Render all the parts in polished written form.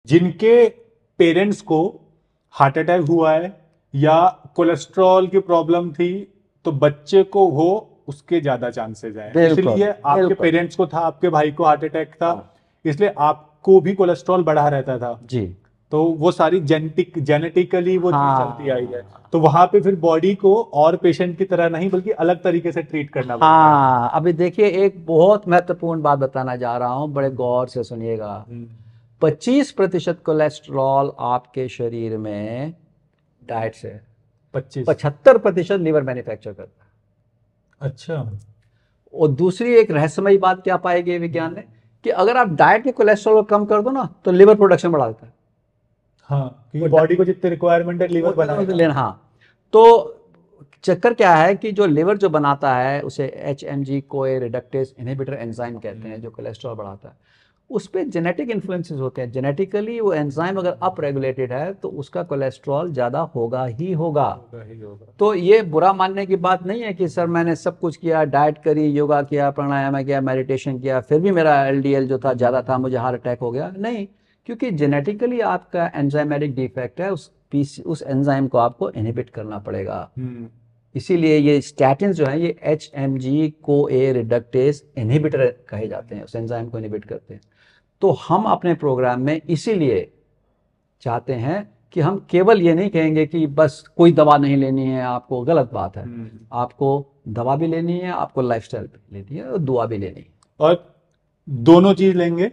जिनके पेरेंट्स को heart attack हुआ है या कोलेस्ट्रॉल की प्रॉब्लम थी, तो बच्चे को हो उसके ज्यादा चांसेस हैं। बिल्कुल, इसलिए आपके बिल्कुल। पेरेंट्स को था, आपके भाई को हार्ट अटैक था, हाँ। इसलिए आपको भी कोलेस्ट्रॉल बढ़ा रहता था। जी। तो वो सारी जेनेटिकली वो चीज चलती आई है। हाँ, तो वहां पे फिर बॉडी को और पेशेंट की तरह नहीं बल्कि अलग तरीके से ट्रीट करना पड़ता है। हाँ। अभी देखिए, एक बहुत महत्वपूर्ण बात बताना जा रहा हूं, बड़े गौर से सुनिएगा। 25% कोलेस्ट्रॉल आपके शरीर में डाइट से है। 25। 75% लीवर मैन्युफैक्चर करता है। अच्छा। और दूसरी एक रहस्यमयी बात क्या पाएगी विज्ञान ने, कि अगर आप डाइट में कोलेस्ट्रॉल को कम कर दो ना, तो लीवर प्रोडक्शन बढ़ा देता है। हाँ, कि बॉडी को जितने रिक्वायरमेंट है लीवर बनाएगा। हाँ। तो चक्कर क्या है कि जो लिवर जो बनाता है उसे HMG कोए रिडक्टेज इनहिबिटर एंजाइम कहते हैं, जो कोलेस्ट्रॉल बढ़ाता है। उस पे जेनेटिक इन्फ्लुएंसेस होते हैं। जेनेटिकली वो एंजाइम अगर अप रेगुलेटेड है तो उसका कोलेस्ट्रॉल ज़्यादा होगा ही होगा। तो ये बुरा मानने की बात नहीं है कि सर मैंने सब कुछ किया, डाइट करी, योगा किया, प्राणायाम किया, मेडिटेशन किया, फिर भी मेरा LDL जो था ज़्यादा था, मुझे हार्ट अटैक हो गया। नहीं, क्योंकि जेनेटिकली आपका एंजाइमेटिक डिफेक्ट है। उस एंजाइम को आपको इनहिबिट करना पड़ेगा। इसीलिए ये स्टैटिन जो है ये HMG कोए रिडक्टेज इनहिबिटर कहे जाते हैं, उस एंजाइम को इनहिबिट करते हैं। तो हम अपने प्रोग्राम में इसीलिए चाहते हैं कि हम केवल ये नहीं कहेंगे कि बस कोई दवा नहीं लेनी है आपको, गलत बात है। आपको दवा भी लेनी है, आपको लाइफस्टाइल भी लेनी है और दुआ भी लेनी है। और दोनों चीज लेंगे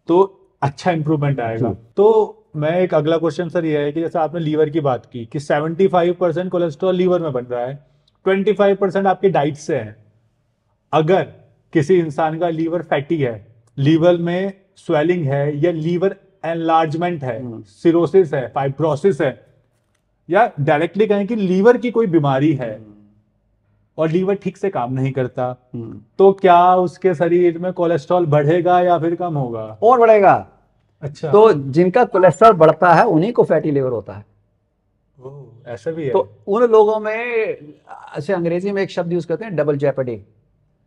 तो अच्छा इंप्रूवमेंट आएगा। तो मैं एक अगला क्वेश्चन सर ये है कि जैसे आपने लीवर की बात की कि 75% कोलेस्ट्रॉल लीवर में बन रहा है, 25% आपके डाइट से है। अगर किसी इंसान का लीवर फैटी है, लीवर में स्वेलिंग है या लीवर एनलार्जमेंट है, सिरोसिस है, फाइब्रोसिस है, या डायरेक्टली कहें कि लीवर की कोई बीमारी है और लीवर ठीक से काम नहीं करता, तो क्या उसके शरीर में कोलेस्ट्रॉल बढ़ेगा या फिर कम होगा? और बढ़ेगा। अच्छा। तो जिनका कोलेस्ट्रॉल बढ़ता है उन्हीं को फैटी लिवर होता है। ऐसा भी है। तो उन लोगों में ऐसे अंग्रेजी में एक शब्द यूज करते हैं, डबल जेपडी।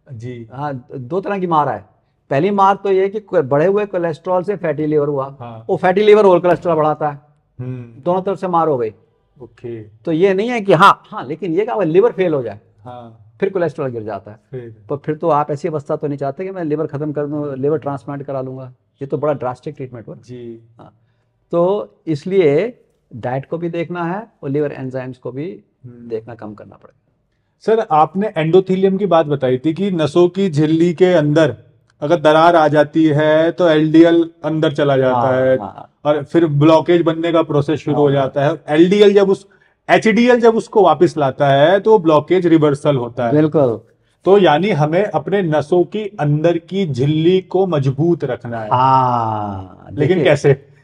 जी। हाँ, दो तरह की मार है। पहली मार तो ये कि बढ़े हुए कोलेस्ट्रॉल से फैटी लिवर हुआ। हाँ। वो फैटी लिवर और कोलेस्ट्रॉल बढ़ाता है। दोनों तरफ से मार हो गई। ओके। तो ये नहीं है कि हाँ लेकिन ये क्या लिवर फेल हो जाए, हाँ, फिर कोलेस्ट्रॉल गिर जाता है। फिर तो आप ऐसी अवस्था तो नहीं चाहते कि मैं लिवर खत्म कर दूं, लिवर ट्रांसप्लांट करा लूंगा। ये तो बड़ा ड्रास्टिक ट्रीटमेंट हुआ जी। हाँ। तो इसलिए डाइट को भी देखना है और लिवर एंजाइम्स को भी देखना, कम करना पड़ेगा। सर, आपने एंडोथेलियम की बात बताई थी कि नसों की झिल्ली के अंदर अगर दरार आ जाती है तो LDL अंदर चला जाता है और फिर ब्लॉकेज बनने का प्रोसेस शुरू हो जाता है। LDL जब HDL जब उसको वापस लाता है तो ब्लॉकेज रिवर्सल होता है। बिल्कुल। तो यानी हमें अपने नसों की अंदर की झिल्ली को मजबूत रखना है। हाँ, लेकिन कैसे?